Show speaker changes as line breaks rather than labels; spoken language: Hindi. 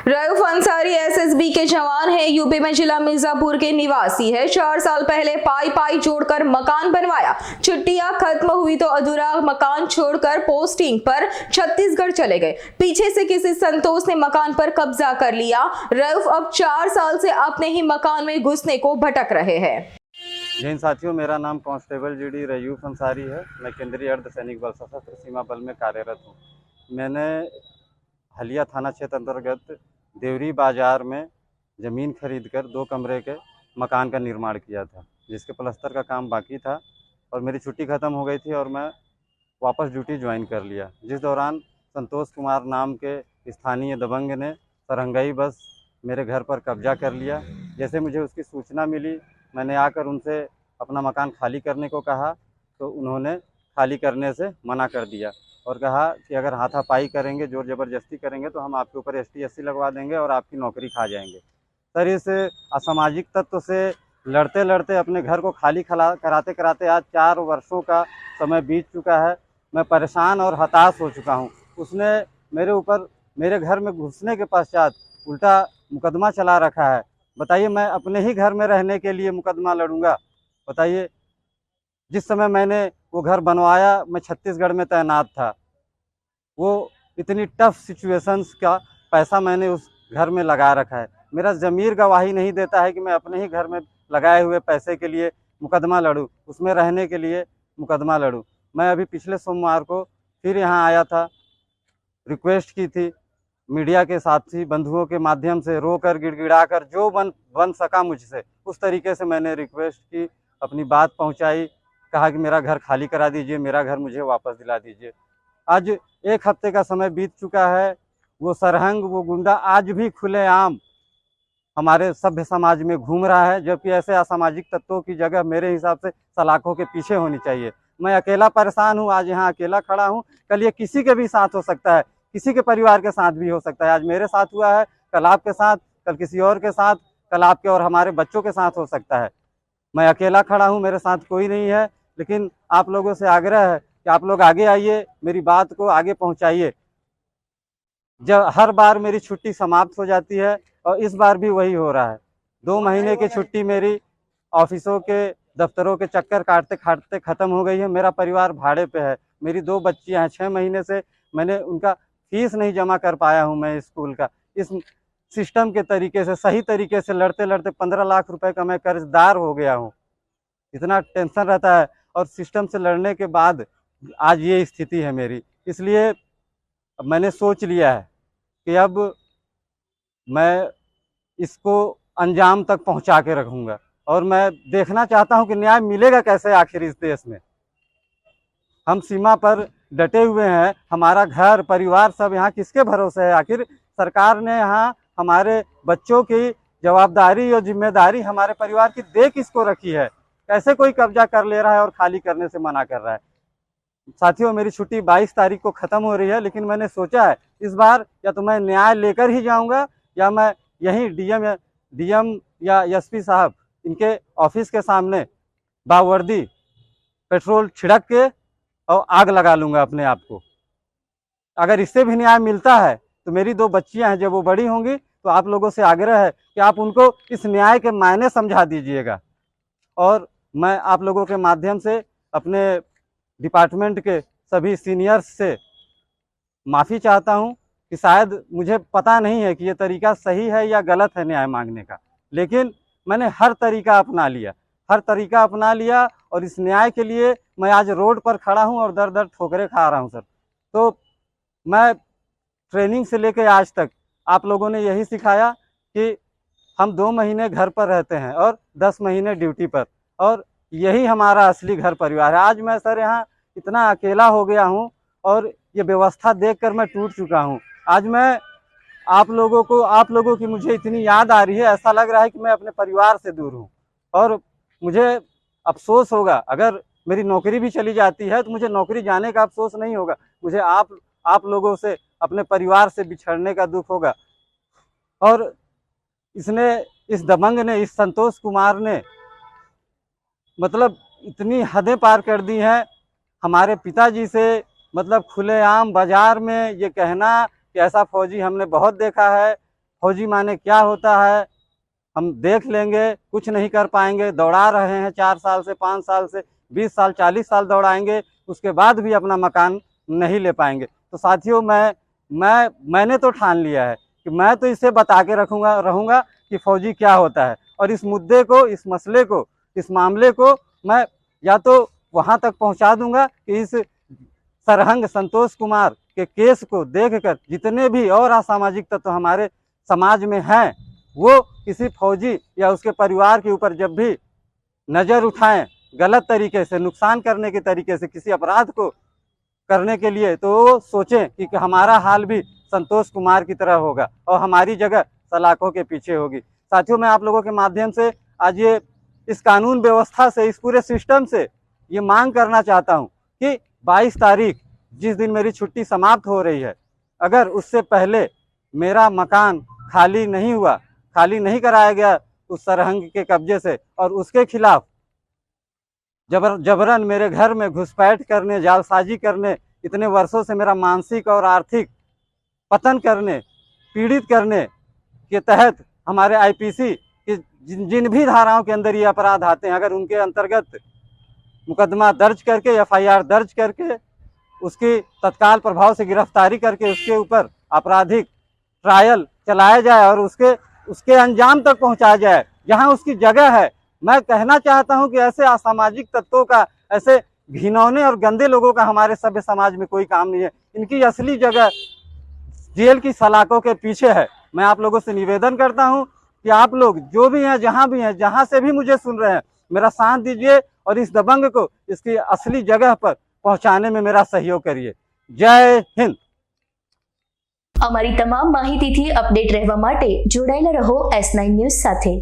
रऊफ अंसारी एसएसबी के जवान है। यूपी में जिला मिर्जापुर के निवासी है। 4 साल पहले पाई जोड़कर मकान बनवाया। छुट्टियां खत्म हुई तो अधूरा मकान छोड़कर पोस्टिंग पर छत्तीसगढ़ चले गए। पीछे से किसी संतोष ने मकान पर कब्जा कर लिया। रऊफ अब 4 साल से अपने ही मकान में घुसने को भटक रहे हैं।
जय हिंद साथियों, मेरा नाम कांस्टेबल जीडी रऊफ अंसारी है। मैं केंद्रीय अर्धसैनिक बल सशस्त्र सीमा बल में कार्यरत हूँ। मैंने हलिया थाना क्षेत्र अंतर्गत देवरी बाजार में ज़मीन खरीदकर 2 कमरे के मकान का निर्माण किया था, जिसके प्लास्टर का काम बाकी था और मेरी छुट्टी ख़त्म हो गई थी और मैं वापस ड्यूटी ज्वाइन कर लिया। जिस दौरान संतोष कुमार नाम के स्थानीय दबंग ने सरंगाई बस मेरे घर पर कब्जा कर लिया। जैसे मुझे उसकी सूचना मिली, मैंने आकर उनसे अपना मकान खाली करने को कहा तो उन्होंने खाली करने से मना कर दिया और कहा कि अगर हाथापाई करेंगे, जोर ज़बरदस्ती करेंगे तो हम आपके ऊपर ST SC लगवा देंगे और आपकी नौकरी खा जाएंगे। सर, इस असामाजिक तत्व से लड़ते लड़ते अपने घर को खाली कराते कराते आज 4 वर्षों का समय बीत चुका है। मैं परेशान और हताश हो चुका हूँ। उसने मेरे ऊपर मेरे घर में घुसने के पश्चात उल्टा मुकदमा चला रखा है। बताइए, मैं अपने ही घर में रहने के लिए मुकदमा लड़ूंगा? बताइए, जिस समय मैंने वो घर बनवाया मैं छत्तीसगढ़ में तैनात था। वो इतनी टफ सिचुएशंस का पैसा मैंने उस घर में लगा रखा है। मेरा ज़मीर गवाही नहीं देता है कि मैं अपने ही घर में लगाए हुए पैसे के लिए मुकदमा लड़ूं, उसमें रहने के लिए मुकदमा लड़ूं। मैं अभी पिछले सोमवार को फिर यहाँ आया था, रिक्वेस्ट की थी, मीडिया के साथी बंधुओं के माध्यम से रोकर गिड़गिड़ाकर जो बन सका मुझसे उस तरीके से मैंने रिक्वेस्ट की, अपनी बात पहुंचाई, कहा कि मेरा घर खाली करा दीजिए, मेरा घर मुझे वापस दिला दीजिए। आज 1 हफ्ते का समय बीत चुका है। वो सरहंग, वो गुंडा आज भी खुलेआम हमारे सभ्य समाज में घूम रहा है, जबकि ऐसे असामाजिक तत्वों की जगह मेरे हिसाब से सलाखों के पीछे होनी चाहिए। मैं अकेला परेशान हूँ, आज यहाँ अकेला खड़ा हूँ। कल ये किसी के भी साथ हो सकता है, किसी के परिवार के साथ भी हो सकता है। आज मेरे साथ हुआ है, कल आपके साथ, कल किसी और के साथ, कल आपके और हमारे बच्चों के साथ हो सकता है। मैं अकेला खड़ा हूँ, मेरे साथ कोई नहीं है, लेकिन आप लोगों से आग्रह है कि आप लोग आगे आइए, मेरी बात को आगे पहुँचाइए। जब हर बार मेरी छुट्टी समाप्त हो जाती है और इस बार भी वही हो रहा है। 2 महीने की छुट्टी मेरी ऑफिसों के, दफ्तरों के चक्कर काटते काटते ख़त्म हो गई है। मेरा परिवार भाड़े पे है, मेरी 2 बच्चियाँ हैं। 6 महीने से मैंने उनका फीस नहीं जमा कर पाया हूँ मैं स्कूल का। इस सिस्टम के तरीके से, सही तरीके से लड़ते लड़ते 15 लाख रुपए का मैं कर्जदार हो गया हूँ। इतना टेंशन रहता है और सिस्टम से लड़ने के बाद आज ये स्थिति है मेरी। इसलिए मैंने सोच लिया है कि अब मैं इसको अंजाम तक पहुंचा के रखूंगा और मैं देखना चाहता हूं कि न्याय मिलेगा कैसे आखिर इस देश में। हम सीमा पर डटे हुए हैं, हमारा घर परिवार सब यहाँ किसके भरोसे है? आखिर सरकार ने यहाँ हमारे बच्चों की जवाबदारी और जिम्मेदारी हमारे परिवार की दे किसको रखी है? कैसे कोई कब्जा कर ले रहा है और खाली करने से मना कर रहा है? साथियों, मेरी छुट्टी 22 तारीख को ख़त्म हो रही है, लेकिन मैंने सोचा है इस बार या तो मैं न्याय लेकर ही जाऊंगा या मैं यहीं DM या SP साहब इनके ऑफिस के सामने बावर्दी पेट्रोल छिड़क के और आग लगा लूँगा अपने आप को। अगर इससे भी न्याय मिलता है तो मेरी 2 बच्चियाँ हैं, जब वो बड़ी होंगी तो आप लोगों से आग्रह है कि आप उनको इस न्याय के मायने समझा दीजिएगा। और मैं आप लोगों के माध्यम से अपने डिपार्टमेंट के सभी सीनियर्स से माफ़ी चाहता हूं कि शायद मुझे पता नहीं है कि ये तरीका सही है या गलत है न्याय मांगने का, लेकिन मैंने हर तरीका अपना लिया और इस न्याय के लिए मैं आज रोड पर खड़ा हूं और दर दर ठोकरें खा रहा हूं। सर, तो मैं ट्रेनिंग से लेकर आज तक आप लोगों ने यही सिखाया कि हम 2 महीने घर पर रहते हैं और 10 महीने ड्यूटी पर, और यही हमारा असली घर परिवार है। आज मैं सर यहाँ इतना अकेला हो गया हूँ और ये व्यवस्था देखकर मैं टूट चुका हूँ। आज मैं आप लोगों की मुझे इतनी याद आ रही है, ऐसा लग रहा है कि मैं अपने परिवार से दूर हूँ और मुझे अफसोस होगा अगर मेरी नौकरी भी चली जाती है तो मुझे नौकरी जाने का अफसोस नहीं होगा, मुझे आप लोगों से, अपने परिवार से बिछड़ने का दुख होगा। और इस दबंग ने, इस संतोष कुमार ने मतलब इतनी हदें पार कर दी हैं हमारे पिताजी से। मतलब खुलेआम बाजार में ये कहना कि ऐसा फौजी हमने बहुत देखा है, फौजी माने क्या होता है हम देख लेंगे, कुछ नहीं कर पाएंगे। दौड़ा रहे हैं 4 साल से, 5 साल से, 20 साल, 40 साल दौड़ाएंगे, उसके बाद भी अपना मकान नहीं ले पाएंगे। तो साथियों, मैंने तो ठान लिया है कि मैं तो इसे बता के रहूँगा कि फौजी क्या होता है। और इस मुद्दे को, इस मसले को, इस मामले को मैं या तो वहाँ तक पहुँचा दूंगा कि इस सरहंग संतोष कुमार के केस को देखकर जितने भी और असामाजिक तत्व हमारे समाज में हैं, वो किसी फौजी या उसके परिवार के ऊपर जब भी नज़र उठाएं गलत तरीके से, नुकसान करने के तरीके से, किसी अपराध को करने के लिए, तो वो सोचें कि हमारा हाल भी संतोष कुमार की तरह होगा और हमारी जगह सलाखों के पीछे होगी। साथियों, मैं आप लोगों के माध्यम से आज ये इस कानून व्यवस्था से, इस पूरे सिस्टम से ये मांग करना चाहता हूँ कि 22 तारीख जिस दिन मेरी छुट्टी समाप्त हो रही है, अगर उससे पहले मेरा मकान खाली नहीं हुआ, खाली नहीं कराया गया उस सरहंग के कब्जे से, और उसके खिलाफ जबरन मेरे घर में घुसपैठ करने, जालसाजी करने, इतने वर्षों से मेरा मानसिक और आर्थिक पतन करने, पीड़ित करने के तहत हमारे आईपीसी के जिन भी धाराओं के अंदर ये अपराध आते हैं, अगर उनके अंतर्गत मुकदमा दर्ज करके, एफआईआर दर्ज करके, उसकी तत्काल प्रभाव से गिरफ्तारी करके उसके ऊपर आपराधिक ट्रायल चलाया जाए और उसके अंजाम तक पहुंचाया जाए जहां उसकी जगह है। मैं कहना चाहता हूं कि ऐसे असामाजिक तत्वों का, ऐसे घिनौने और गंदे लोगों का हमारे सभ्य समाज में कोई काम नहीं है। इनकी असली जगह जेल की सलाखों के पीछे है। मैं आप लोगों से निवेदन करता हूं कि आप लोग जो भी हैं, जहां से भी मुझे सुन रहे हैं, मेरा साथ दीजिए और इस दबंग को इसकी असली जगह पर पहुंचाने में मेरा सहयोग करिए। जय हिंद।
અમારી તમામ માહિતીથી અપડેટ રહેવા માટે જોડાયેલા રહો S9 ન્યૂઝ સાથે।